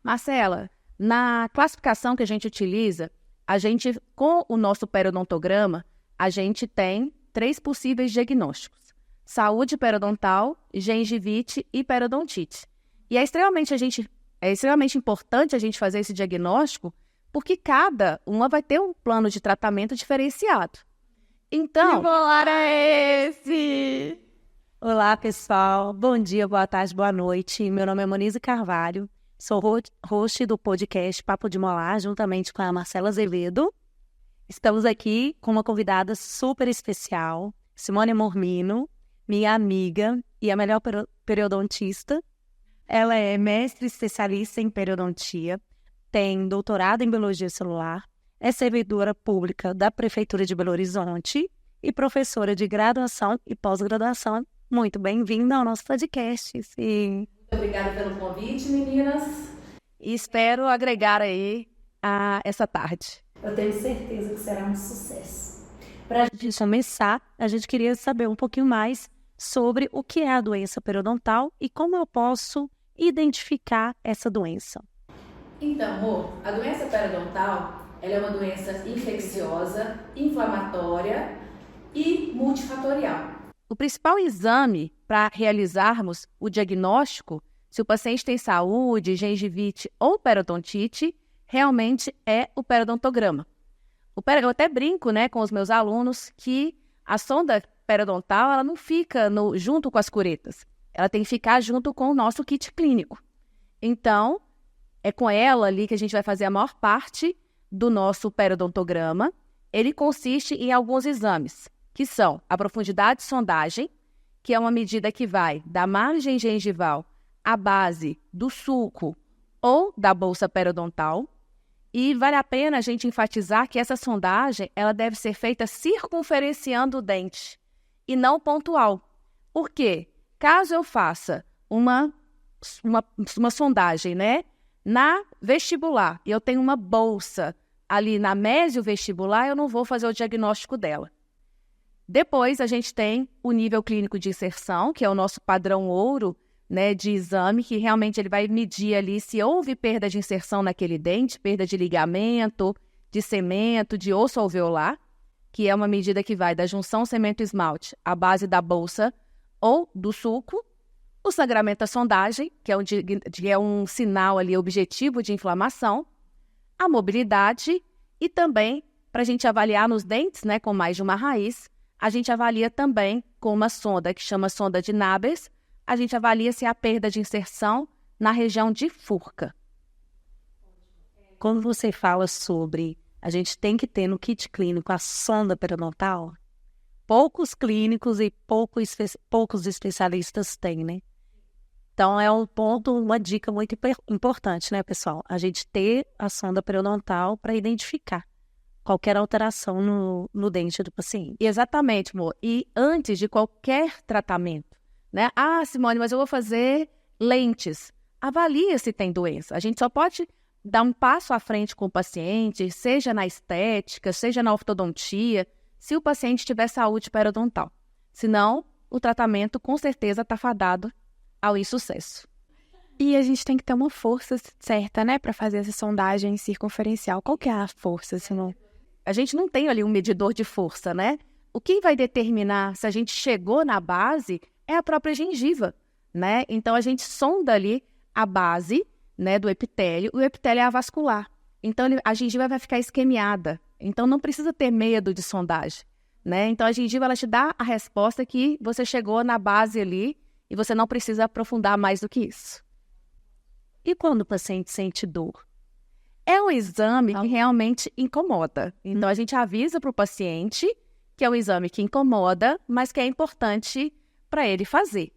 Marcela, na classificação que a gente utiliza, com o nosso periodontograma, a gente tem 3 possíveis diagnósticos: saúde periodontal, gengivite e periodontite. E é extremamente importante a gente fazer esse diagnóstico, porque cada uma vai ter um plano de tratamento diferenciado. Então... Que bolar é esse? Olá, pessoal. Bom dia, boa tarde, boa noite. Meu nome é Monize Carvalho. Sou host do podcast Papo de Molar, juntamente com a Marcela Azevedo. Estamos aqui com uma convidada super especial, Simone Mormino, minha amiga e a melhor periodontista. Ela é mestre especialista em periodontia, tem doutorado em biologia celular, é servidora pública da Prefeitura de Belo Horizonte e professora de graduação e pós-graduação. Muito bem-vinda ao nosso podcast. Sim. Muito obrigada pelo convite, meninas. E espero agregar aí a essa tarde. Eu tenho certeza que será um sucesso. Para a gente começar, a gente queria saber um pouquinho mais sobre o que é a doença periodontal e como eu posso identificar essa doença. Então, amor, a doença periodontal, ela é uma doença infecciosa, inflamatória e multifatorial. O principal exame para realizarmos o diagnóstico, se o paciente tem saúde, gengivite ou periodontite, realmente é o periodontograma. Eu até brinco, com os meus alunos que a sonda periodontal ela não fica junto com as curetas. Ela tem que ficar junto com o nosso kit clínico. Então, é com ela ali que a gente vai fazer a maior parte do nosso periodontograma. Ele consiste em alguns exames, que são a profundidade de sondagem, que é uma medida que vai da margem gengival à base do sulco ou da bolsa periodontal. E vale a pena a gente enfatizar que essa sondagem ela deve ser feita circunferenciando o dente e não pontual. Por quê? Caso eu faça uma sondagem, na vestibular e eu tenho uma bolsa ali na mesiovestibular, eu não vou fazer o diagnóstico dela. Depois, a gente tem o nível clínico de inserção, que é o nosso padrão ouro, de exame, que realmente ele vai medir ali se houve perda de inserção naquele dente, perda de ligamento, de cemento, de osso alveolar, que é uma medida que vai da junção cemento-esmalte à base da bolsa ou do sulco. O sangramento da sondagem, que é um sinal ali objetivo de inflamação. A mobilidade e também, para a gente avaliar nos dentes, com mais de uma raiz, a gente avalia também com uma sonda que chama sonda de Nabers, a gente avalia se há perda de inserção na região de furca. Quando você fala sobre a gente tem que ter no kit clínico a sonda periodontal, poucos clínicos e poucos especialistas têm, Então, é um ponto, uma dica muito importante, pessoal? A gente ter a sonda periodontal para identificar qualquer alteração no dente do paciente. Exatamente, amor. E antes de qualquer tratamento, Ah, Simone, mas eu vou fazer lentes. Avalia se tem doença. A gente só pode dar um passo à frente com o paciente, seja na estética, seja na ortodontia, se o paciente tiver saúde periodontal. Senão, o tratamento com certeza está fadado ao insucesso. E a gente tem que ter uma força certa, para fazer essa sondagem circunferencial. Qual que é a força, Simone? A gente não tem ali um medidor de força, O que vai determinar se a gente chegou na base é a própria gengiva, Então, a gente sonda ali a base, do epitélio. O epitélio é avascular. Então, a gengiva vai ficar esquemiada. Então, não precisa ter medo de sondagem, Então, a gengiva ela te dá a resposta que você chegou na base ali e você não precisa aprofundar mais do que isso. E quando o paciente sente dor? É um exame que realmente incomoda. Então, a gente avisa para o paciente que é um exame que incomoda, mas que é importante para ele fazer,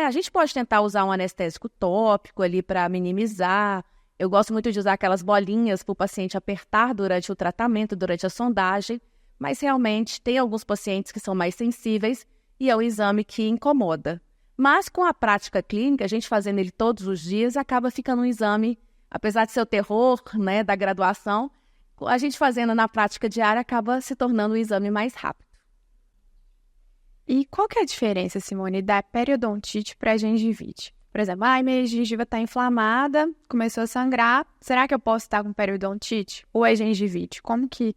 A gente pode tentar usar um anestésico tópico ali para minimizar. Eu gosto muito de usar aquelas bolinhas para o paciente apertar durante o tratamento, durante a sondagem, mas realmente tem alguns pacientes que são mais sensíveis e é um exame que incomoda. Mas com a prática clínica, a gente fazendo ele todos os dias, acaba ficando um exame, apesar de ser o terror, da graduação, a gente fazendo na prática diária acaba se tornando um exame mais rápido. E qual que é a diferença, Simone, da periodontite para a gengivite? Por exemplo, minha gengiva está inflamada, começou a sangrar, será que eu posso estar com periodontite? Ou é gengivite? Como que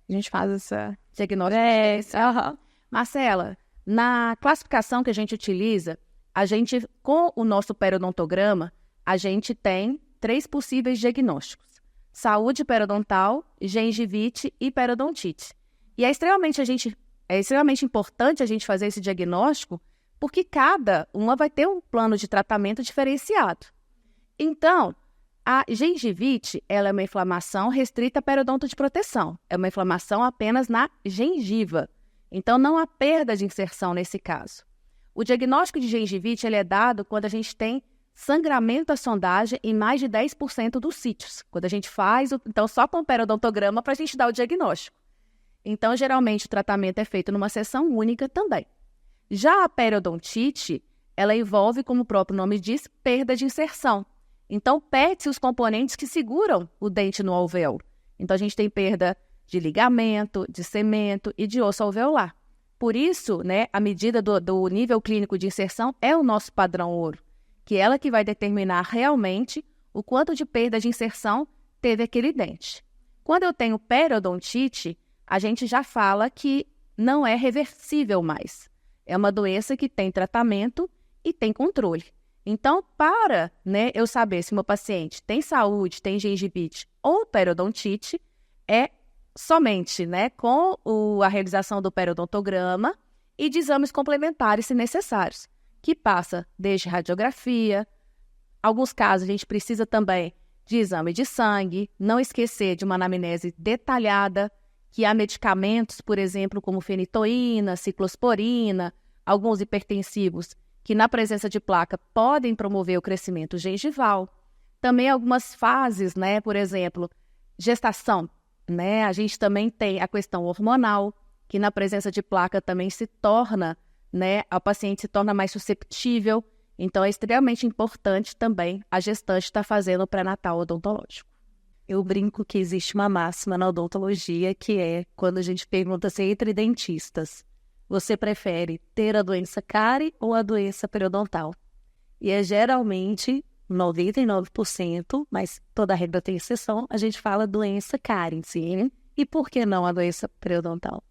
a gente faz essa diagnóstico? Marcela, na classificação que a gente utiliza, com o nosso periodontograma, a gente tem 3 possíveis diagnósticos: saúde periodontal, gengivite e periodontite. E é extremamente importante a gente fazer esse diagnóstico, porque cada uma vai ter um plano de tratamento diferenciado. Então, a gengivite, ela é uma inflamação restrita à periodonto de proteção. É uma inflamação apenas na gengiva. Então, não há perda de inserção nesse caso. O diagnóstico de gengivite ele é dado quando a gente tem sangramento da sondagem em mais de 10% dos sítios. Quando a gente faz, então, só com o periodontograma para a gente dar o diagnóstico. Então, geralmente, o tratamento é feito numa sessão única também. Já a periodontite, ela envolve, como o próprio nome diz, perda de inserção. Então, perde-se os componentes que seguram o dente no alvéolo. Então, a gente tem perda de ligamento, de cemento e de osso alveolar. Por isso, né, a medida do nível clínico de inserção é o nosso padrão ouro, que é ela que vai determinar realmente o quanto de perda de inserção teve aquele dente. Quando eu tenho periodontite, a gente já fala que não é reversível mais. É uma doença que tem tratamento e tem controle. Então, para eu saber se meu paciente tem saúde, tem gengivite ou periodontite, é somente com a realização do periodontograma e de exames complementares, se necessários, que passa desde radiografia. Alguns casos, a gente precisa também de exame de sangue, não esquecer de uma anamnese detalhada, que há medicamentos, por exemplo, como fenitoína, ciclosporina, alguns hipertensivos, que na presença de placa podem promover o crescimento gengival. Também algumas fases, por exemplo, gestação, a gente também tem a questão hormonal, que na presença de placa também se torna, a paciente se torna mais susceptível. Então, é extremamente importante também a gestante estar fazendo o pré-natal odontológico. Eu brinco que existe uma máxima na odontologia, que é quando a gente pergunta se entre dentistas, você prefere ter a doença cárie ou a doença periodontal? E é geralmente 99%, mas toda regra tem exceção, a gente fala doença cárie, sim. E por que não a doença periodontal?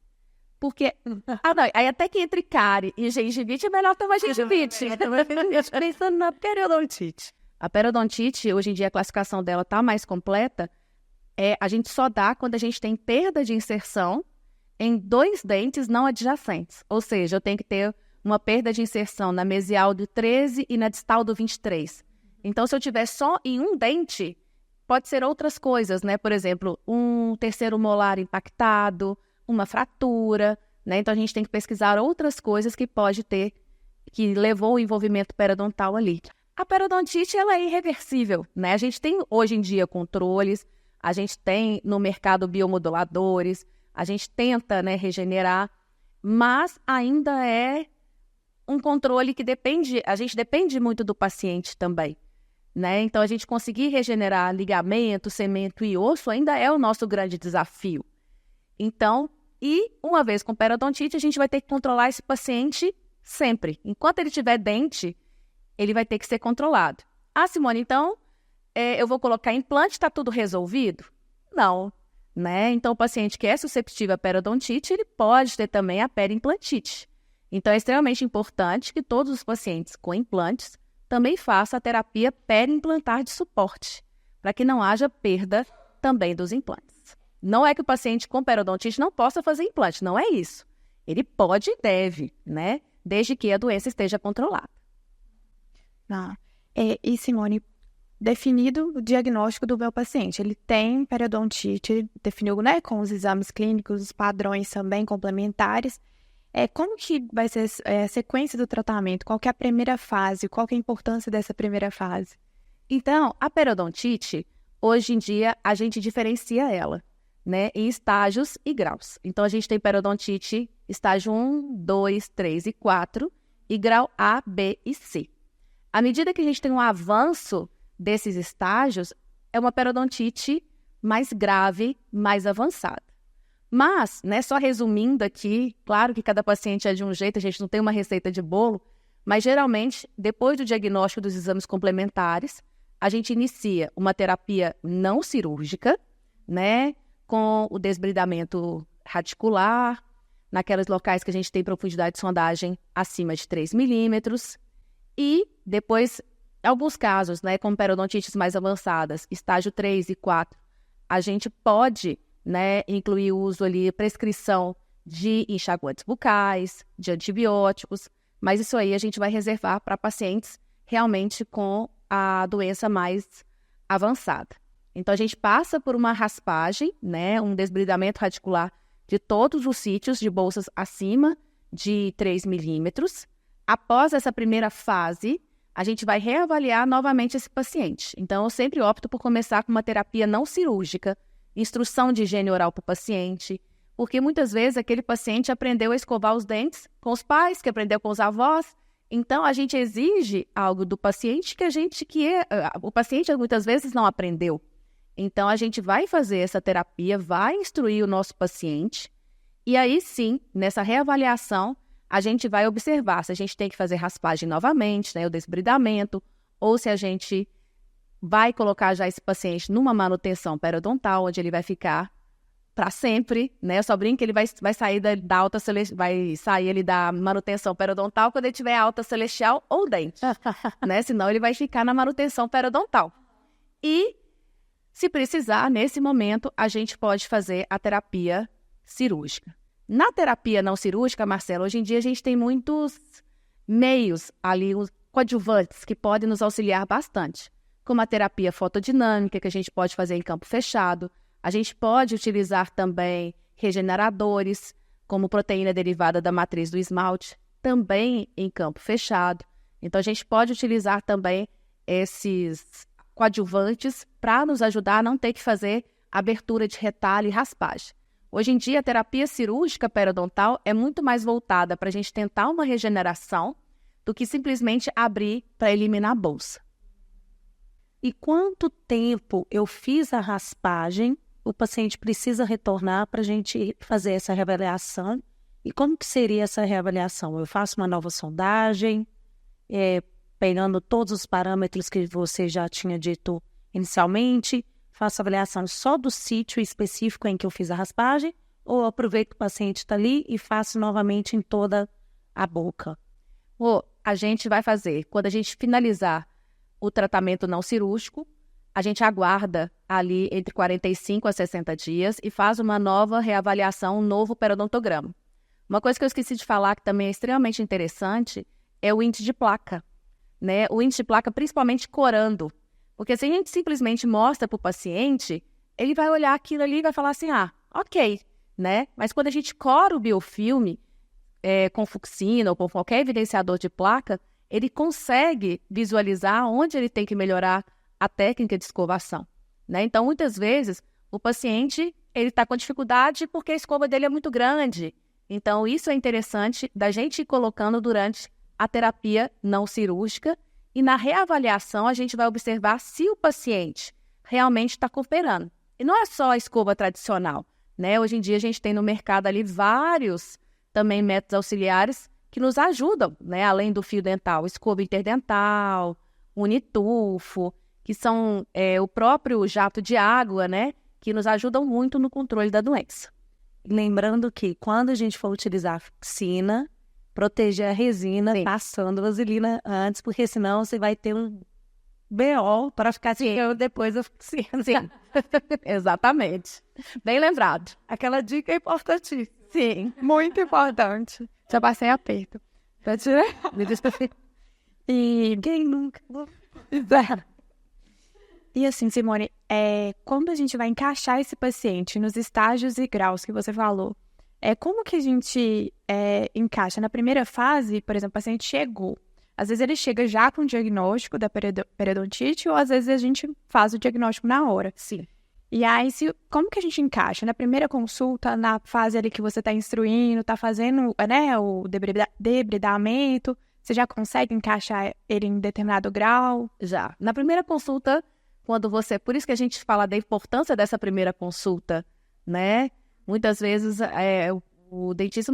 Porque, aí até que entre cárie e gengivite é melhor ter uma gengivite. Pensando na periodontite. A periodontite, hoje em dia a classificação dela está mais completa, a gente só dá quando a gente tem perda de inserção em 2 dentes não adjacentes. Ou seja, eu tenho que ter uma perda de inserção na mesial do 13 e na distal do 23. Então, se eu tiver só em um dente, pode ser outras coisas, Por exemplo, um terceiro molar impactado, uma fratura, Então, a gente tem que pesquisar outras coisas que pode ter, que levou o envolvimento periodontal ali. A periodontite, ela é irreversível, A gente tem, hoje em dia, controles, a gente tem no mercado biomoduladores, a gente tenta, regenerar, mas ainda é um controle que a gente depende muito do paciente também, Então, a gente conseguir regenerar ligamento, cemento e osso ainda é o nosso grande desafio. Então, e uma vez com periodontite, a gente vai ter que controlar esse paciente sempre. Enquanto ele tiver dente, ele vai ter que ser controlado. Ah, Simone, então, eu vou colocar implante, está tudo resolvido? Não, Então, o paciente que é susceptível à periodontite, ele pode ter também a periimplantite. Então, é extremamente importante que todos os pacientes com implantes também façam a terapia periimplantar de suporte, para que não haja perda também dos implantes. Não é que o paciente com periodontite não possa fazer implante, não é isso. Ele pode e deve, Desde que a doença esteja controlada. E Simone, definido o diagnóstico do meu paciente, ele tem periodontite, definiu, com os exames clínicos, os padrões também complementares. Como que vai ser a sequência do tratamento? Qual que é a primeira fase? Qual que é a importância dessa primeira fase? Então, a periodontite, hoje em dia, a gente diferencia ela, em estágios e graus. Então, a gente tem periodontite estágio 1, 2, 3 e 4, e grau A, B e C. À medida que a gente tem um avanço desses estágios, é uma periodontite mais grave, mais avançada. Mas, só resumindo aqui, claro que cada paciente é de um jeito, a gente não tem uma receita de bolo, Mas, geralmente, depois do diagnóstico dos exames complementares, a gente inicia uma terapia não cirúrgica, né, com o desbridamento radicular, naqueles locais que a gente tem profundidade de sondagem acima de 3 milímetros. E depois, em alguns casos, né, como periodontites mais avançadas, estágio 3 e 4, a gente pode, né, incluir o uso ali, prescrição de enxaguantes bucais, de antibióticos, mas isso aí a gente vai reservar para pacientes realmente com a doença mais avançada. Então, a gente passa por uma raspagem, né, um desbridamento radicular de todos os sítios de bolsas acima de 3 milímetros. Após essa primeira fase, a gente vai reavaliar novamente esse paciente. Então, eu sempre opto por começar com uma terapia não cirúrgica, instrução de higiene oral para o paciente, porque muitas vezes aquele paciente aprendeu a escovar os dentes com os pais, que aprendeu com os avós. Então, a gente exige algo do paciente o paciente muitas vezes não aprendeu. Então, a gente vai fazer essa terapia, vai instruir o nosso paciente, e aí sim, nessa reavaliação, a gente vai observar se a gente tem que fazer raspagem novamente, né, o desbridamento, ou se a gente vai colocar já esse paciente numa manutenção periodontal, onde ele vai ficar para sempre, né? Eu só brinco que ele vai sair da alta vai sair ele da manutenção periodontal quando ele tiver alta celestial ou dente, né? Senão ele vai ficar na manutenção periodontal. E, se precisar, nesse momento, a gente pode fazer a terapia cirúrgica. Na terapia não cirúrgica, Marcelo, hoje em dia a gente tem muitos meios ali, os coadjuvantes, que podem nos auxiliar bastante, como a terapia fotodinâmica, que a gente pode fazer em campo fechado. A gente pode utilizar também regeneradores, como proteína derivada da matriz do esmalte, também em campo fechado. Então, a gente pode utilizar também esses coadjuvantes para nos ajudar a não ter que fazer abertura de retalho e raspagem. Hoje em dia, a terapia cirúrgica periodontal é muito mais voltada para a gente tentar uma regeneração do que simplesmente abrir para eliminar a bolsa. E quanto tempo eu fiz a raspagem, o paciente precisa retornar para a gente fazer essa reavaliação? E como que seria essa reavaliação? Eu faço uma nova sondagem, pegando todos os parâmetros que você já tinha dito inicialmente, faço avaliação só do sítio específico em que eu fiz a raspagem, ou eu aproveito que o paciente está ali e faço novamente em toda a boca? A gente vai fazer, quando a gente finalizar o tratamento não cirúrgico, a gente aguarda ali entre 45 a 60 dias e faz uma nova reavaliação, um novo periodontograma. Uma coisa que eu esqueci de falar, que também é extremamente interessante, é o índice de placa, né? O índice de placa principalmente corando. Porque se a gente simplesmente mostra para o paciente, ele vai olhar aquilo ali e vai falar assim, ok, né? Mas quando a gente cora o biofilme com fucsina ou com qualquer evidenciador de placa, ele consegue visualizar onde ele tem que melhorar a técnica de escovação, né? Então, muitas vezes, o paciente está com dificuldade porque a escova dele é muito grande. Então, isso é interessante da gente ir colocando durante a terapia não cirúrgica, e na reavaliação a gente vai observar se o paciente realmente está cooperando. E não é só a escova tradicional, né? Hoje em dia a gente tem no mercado ali vários também métodos auxiliares que nos ajudam, né? Além do fio dental, escova interdental, unitufo, que são o próprio jato de água, né? Que nos ajudam muito no controle da doença. Lembrando que quando a gente for utilizar a fucsina, proteger a resina, sim, passando vaselina antes, porque senão você vai ter um BO para ficar assim, depois da fucsina. Sim, exatamente. Bem lembrado. Aquela dica é importantíssima. Sim, muito importante. Já passei aperto. Pra tirar. E quem nunca? E assim, Simone, como a gente vai encaixar esse paciente nos estágios e graus que você falou? Como que a gente encaixa? Na primeira fase, por exemplo, o paciente chegou. Às vezes ele chega já com o diagnóstico da periodontite, ou às vezes a gente faz o diagnóstico na hora. Sim. E aí, como que a gente encaixa? Na primeira consulta, na fase ali que você está instruindo, está fazendo, né, o debridamento, você já consegue encaixar ele em determinado grau? Já. Na primeira consulta, por isso que a gente fala da importância dessa primeira consulta, né? Muitas vezes o dentista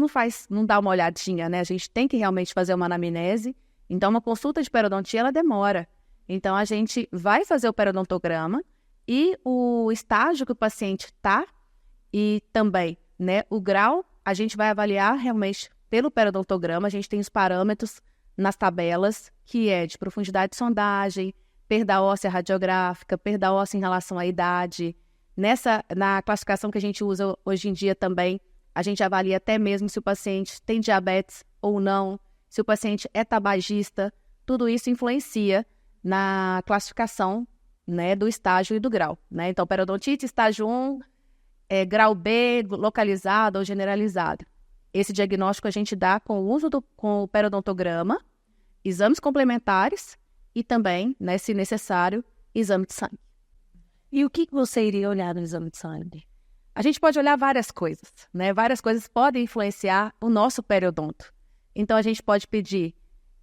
não dá uma olhadinha, né? A gente tem que realmente fazer uma anamnese Então, uma consulta de periodontia, ela demora. Então, a gente vai fazer o periodontograma e o estágio que o paciente está e também, né, o grau, a gente vai avaliar realmente pelo periodontograma. A gente tem os parâmetros nas tabelas, que é de profundidade de sondagem, perda óssea radiográfica, perda óssea em relação à idade. Na classificação que a gente usa hoje em dia também, a gente avalia até mesmo se o paciente tem diabetes ou não, se o paciente é tabagista. Tudo isso influencia na classificação, né, do estágio e do grau, né? Então, periodontite, estágio 1, grau B, localizado ou generalizado. Esse diagnóstico a gente dá com o uso com o periodontograma, exames complementares e também, né, se necessário, exame de sangue. E o que você iria olhar no exame de sangue? A gente pode olhar várias coisas, né? Várias coisas podem influenciar o nosso periodonto. Então, a gente pode pedir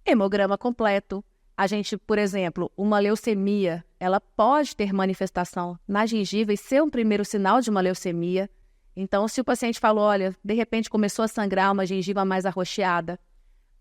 hemograma completo. A gente, por exemplo, uma leucemia, ela pode ter manifestação na gengiva e ser um primeiro sinal de uma leucemia. Então, se o paciente falou, olha, de repente começou a sangrar uma gengiva mais arroxeada.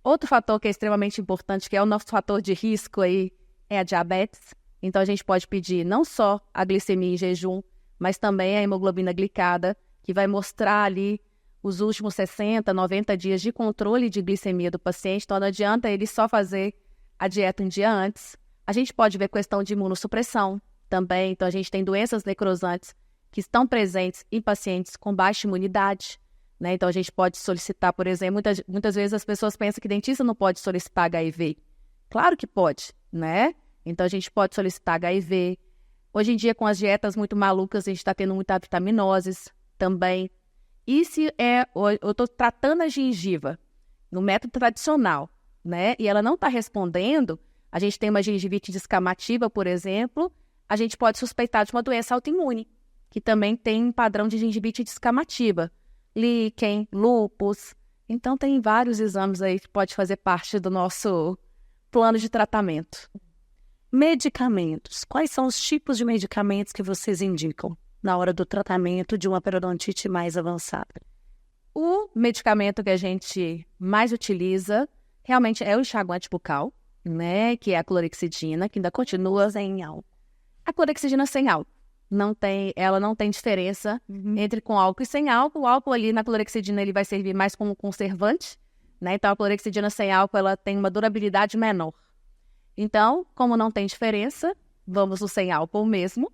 Outro fator que é extremamente importante, que é o nosso fator de risco aí, é a diabetes. Então, a gente pode pedir não só a glicemia em jejum, mas também a hemoglobina glicada, que vai mostrar ali os últimos 60, 90 dias de controle de glicemia do paciente. Então, não adianta ele só fazer a dieta um dia antes. A gente pode ver questão de imunossupressão também. Então, a gente tem doenças necrosantes que estão presentes em pacientes com baixa imunidade, né? Então, a gente pode solicitar, por exemplo, muitas vezes as pessoas pensam que dentista não pode solicitar HIV. Claro que pode, né? Então, a gente pode solicitar HIV. Hoje em dia, com as dietas muito malucas, a gente está tendo muita vitaminoses também. E se eu estou tratando a gengiva no método tradicional, né? E ela não está respondendo, a gente tem uma gengivite descamativa, por exemplo, a gente pode suspeitar de uma doença autoimune, que também tem um padrão de gengivite descamativa. Líquen, lúpus. Então, tem vários exames aí que pode fazer parte do nosso plano de tratamento. Medicamentos. Quais são os tipos de medicamentos que vocês indicam na hora do tratamento de uma periodontite mais avançada? O medicamento que a gente mais utiliza realmente é o enxaguante bucal, né? Que é a clorexidina, que ainda continua sem álcool. A clorexidina sem álcool. Ela não tem diferença entre com álcool e sem álcool. O álcool ali na clorexidina ele vai servir mais como conservante, né? Então a clorexidina sem álcool ela tem uma durabilidade menor. Então, como não tem diferença, vamos no sem álcool mesmo.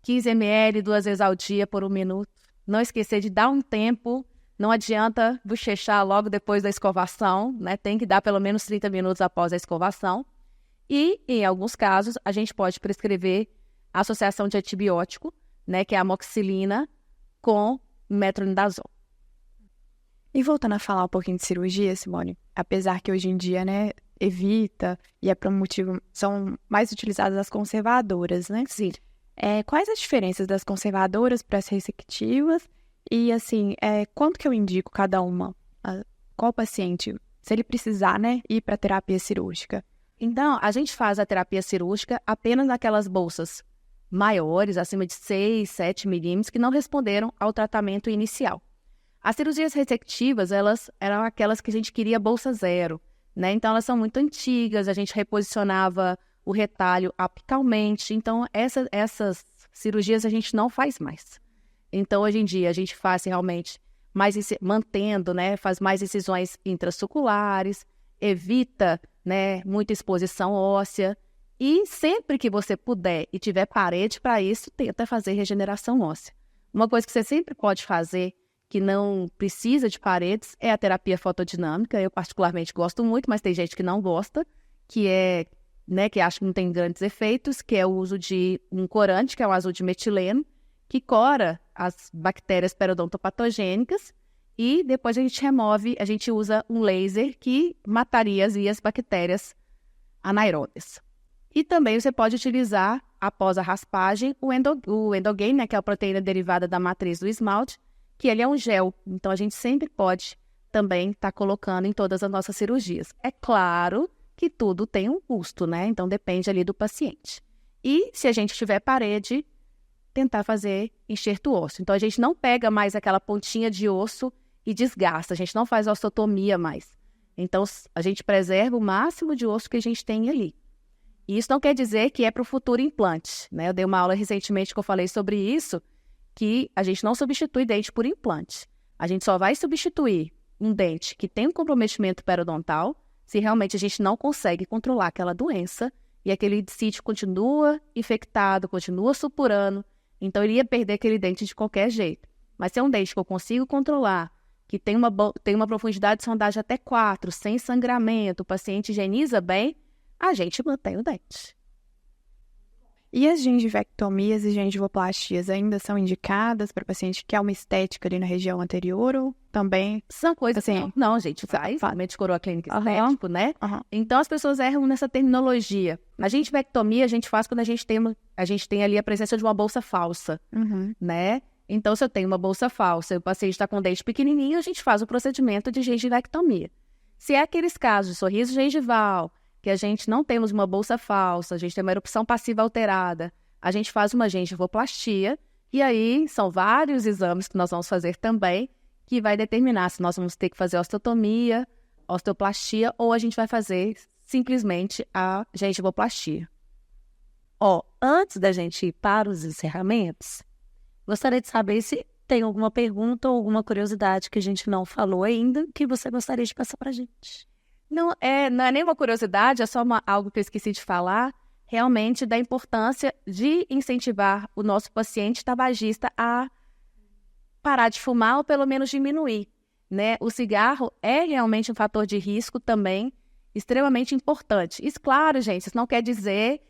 15 ml 2 vezes ao dia por 1 minuto. Não esquecer de dar um tempo. Não adianta bochechar logo depois da escovação, né? Tem que dar pelo menos 30 minutos após a escovação. E, em alguns casos, a gente pode prescrever a associação de antibiótico, né? Que é a amoxicilina com metronidazol. E voltando a falar um pouquinho de cirurgia, Simone, apesar que hoje em dia, né, evita, e é por um motivo, são mais utilizadas as conservadoras, né? Sim. Quais as diferenças das conservadoras para as resectivas? E, assim, quanto que eu indico cada uma? Qual paciente, se ele precisar, né, ir para terapia cirúrgica? Então, a gente faz a terapia cirúrgica apenas naquelas bolsas maiores, acima de 6, 7 milímetros, que não responderam ao tratamento inicial. As cirurgias resectivas, elas eram aquelas que a gente queria bolsa zero, né? Então, elas são muito antigas, a gente reposicionava o retalho apicalmente. Então, essas cirurgias a gente não faz mais. Então, hoje em dia, a gente faz realmente mantendo, né? Faz mais incisões intrasuculares, evita, né, muita exposição óssea. E sempre que você puder e tiver parede para isso, tenta fazer regeneração óssea. Uma coisa que você sempre pode fazer, que não precisa de paredes, é a terapia fotodinâmica. Eu particularmente gosto muito, mas tem gente que não gosta, que acha que não tem grandes efeitos, que é o uso de um corante, que é o azul de metileno, que cora as bactérias periodontopatogênicas e depois a gente usa um laser que mataria as bactérias anaeróbias. E também você pode utilizar, após a raspagem, o Endogain, né, que é a proteína derivada da matriz do esmalte, que ele é um gel. Então, a gente sempre pode também estar colocando em todas as nossas cirurgias. É claro que tudo tem um custo, né? Então, depende ali do paciente. E, se a gente tiver parede, tentar fazer enxerto ósseo. Então, a gente não pega mais aquela pontinha de osso e desgasta. A gente não faz ossotomia mais. Então, a gente preserva o máximo de osso que a gente tem ali. E isso não quer dizer que é para o futuro implante, né? Eu dei uma aula recentemente que eu falei sobre isso, que a gente não substitui dente por implante. A gente só vai substituir um dente que tem um comprometimento periodontal se realmente a gente não consegue controlar aquela doença e aquele sítio continua infectado, continua supurando, então ele ia perder aquele dente de qualquer jeito. Mas se é um dente que eu consigo controlar, que tem uma profundidade de sondagem até 4, sem sangramento, o paciente higieniza bem, a gente mantém o dente. E as gengivectomias e gengivoplastias ainda são indicadas para paciente que quer uma estética ali na região anterior ou também... São coisas assim, não, gente, faz. Realmente coroa clínica estético, né? Então, as pessoas erram nessa terminologia. A gengivectomia a gente faz quando a gente tem ali a presença de uma bolsa falsa, né? Então, se eu tenho uma bolsa falsa e o paciente está com o dente pequenininho, a gente faz o procedimento de gengivectomia. Se é aqueles casos de sorriso gengival, que a gente não temos uma bolsa falsa, a gente tem uma erupção passiva alterada, a gente faz uma gengivoplastia, e aí são vários exames que nós vamos fazer também, que vai determinar se nós vamos ter que fazer osteotomia, osteoplastia, ou a gente vai fazer simplesmente a gengivoplastia. Antes da gente ir para os encerramentos, gostaria de saber se tem alguma pergunta ou alguma curiosidade que a gente não falou ainda, que você gostaria de passar para a gente. Não é nenhuma curiosidade, é só algo que eu esqueci de falar, realmente da importância de incentivar o nosso paciente tabagista a parar de fumar ou pelo menos diminuir, né? O cigarro é realmente um fator de risco também extremamente importante. Isso, claro, gente, isso não quer dizer,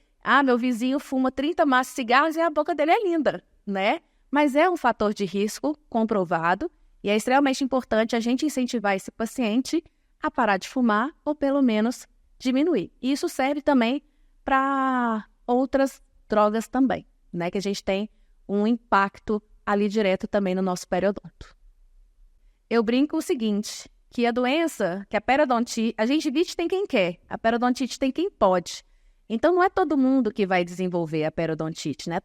meu vizinho fuma 30 maços de cigarros e a boca dele é linda, né? Mas é um fator de risco comprovado e é extremamente importante a gente incentivar esse paciente a parar de fumar ou pelo menos diminuir. E isso serve também para outras drogas também, né? Que a gente tem um impacto ali direto também no nosso periodonto. Eu brinco o seguinte, que a doença, que a periodontite, a gengivite tem quem quer, a periodontite tem quem pode. Então não é todo mundo que vai desenvolver a periodontite, né?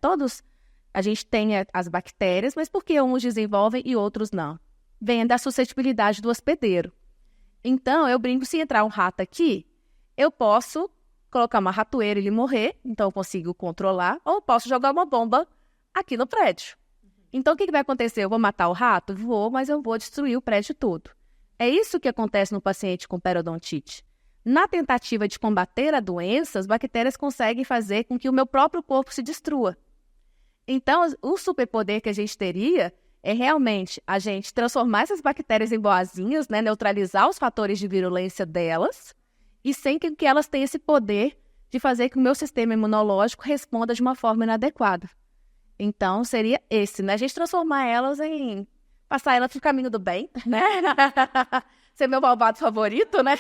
A gente tem as bactérias, mas por que uns desenvolvem e outros não? Vem da suscetibilidade do hospedeiro. Então, eu brinco, se entrar um rato aqui, eu posso colocar uma ratoeira e ele morrer, então eu consigo controlar, ou eu posso jogar uma bomba aqui no prédio. Então, o que vai acontecer? Eu vou matar o rato? Vou, mas eu vou destruir o prédio todo. É isso que acontece no paciente com periodontite. Na tentativa de combater a doença, as bactérias conseguem fazer com que o meu próprio corpo se destrua. Então, o superpoder que a gente teria é realmente a gente transformar essas bactérias em boazinhas, né? Neutralizar os fatores de virulência delas e sem que elas tenham esse poder de fazer que o meu sistema imunológico responda de uma forma inadequada. Então, seria esse, né? A gente transformar elas em... passar elas pro caminho do bem, né? Ser meu malvado favorito, né?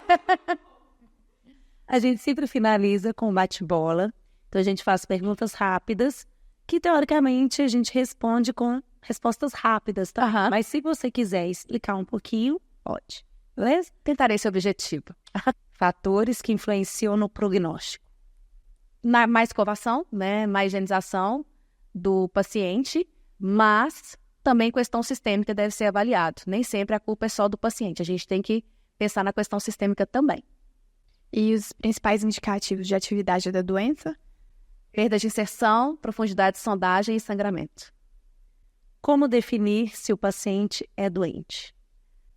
A gente sempre finaliza com bate-bola. Então, a gente faz perguntas rápidas que, teoricamente, a gente responde com respostas rápidas, tá? Mas se você quiser explicar um pouquinho, pode. Beleza? Tentarei esse objetivo. Fatores que influenciam no prognóstico. Mais escovação, né? Mais higienização do paciente, mas também questão sistêmica deve ser avaliado. Nem sempre a culpa é só do paciente. A gente tem que pensar na questão sistêmica também. E os principais indicativos de atividade da doença? Perda de inserção, profundidade de sondagem e sangramento. Como definir se o paciente é doente?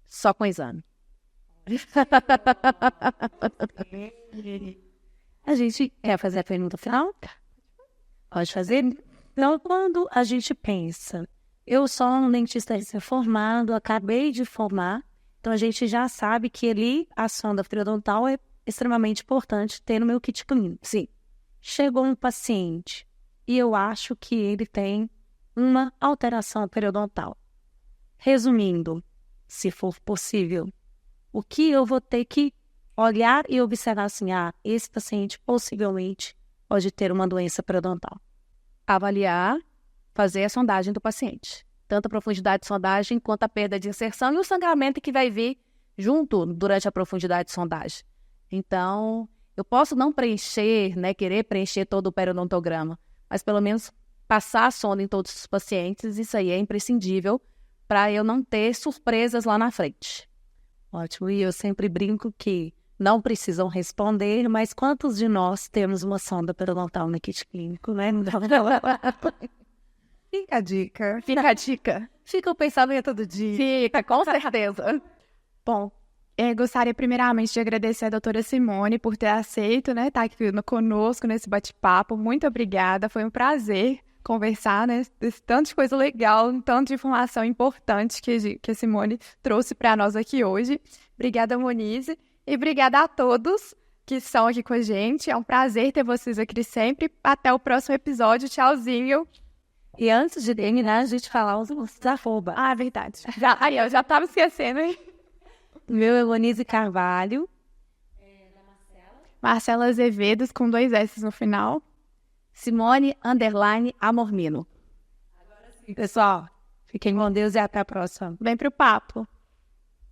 Só com exame. A gente quer fazer a pergunta final? Pode fazer? Então, quando a gente pensa, eu sou um dentista recém-formado, acabei de formar, então a gente já sabe que ali a sonda periodontal é extremamente importante ter no meu kit clínico. Sim. Chegou um paciente e eu acho que ele tem uma alteração periodontal. Resumindo, se for possível, o que eu vou ter que olhar e observar assim, esse paciente possivelmente pode ter uma doença periodontal. Avaliar, fazer a sondagem do paciente. Tanto a profundidade de sondagem quanto a perda de inserção e o sangramento que vai vir junto durante a profundidade de sondagem. Então, eu posso não preencher, né, querer preencher todo o periodontograma, mas pelo menos passar a sonda em todos os pacientes, isso aí é imprescindível para eu não ter surpresas lá na frente. Ótimo. E eu sempre brinco que não precisam responder, mas quantos de nós temos uma sonda periodontal no kit clínico, né? Fica a dica. Fica a dica. Fica o pensamento do dia. Fica, com certeza. Bom, gostaria primeiramente de agradecer a doutora Simone por ter aceito, né, estar aqui conosco nesse bate-papo. Muito obrigada, foi um prazer conversar, né, desse tanto de coisa legal, um tanto de informação importante que a Simone trouxe para nós aqui hoje. Obrigada, Monize, e obrigada a todos que estão aqui com a gente. É um prazer ter vocês aqui sempre. Até o próximo episódio. Tchauzinho. E antes de terminar, a gente falar os arroba. Ah, é verdade. Eu já estava esquecendo, hein? O meu é Monize Carvalho. Marcela Azevedo, com 2 S no final. Simone_Amormino. Agora sim, pessoal. Fiquem com Deus e até a próxima. Vem pro papo.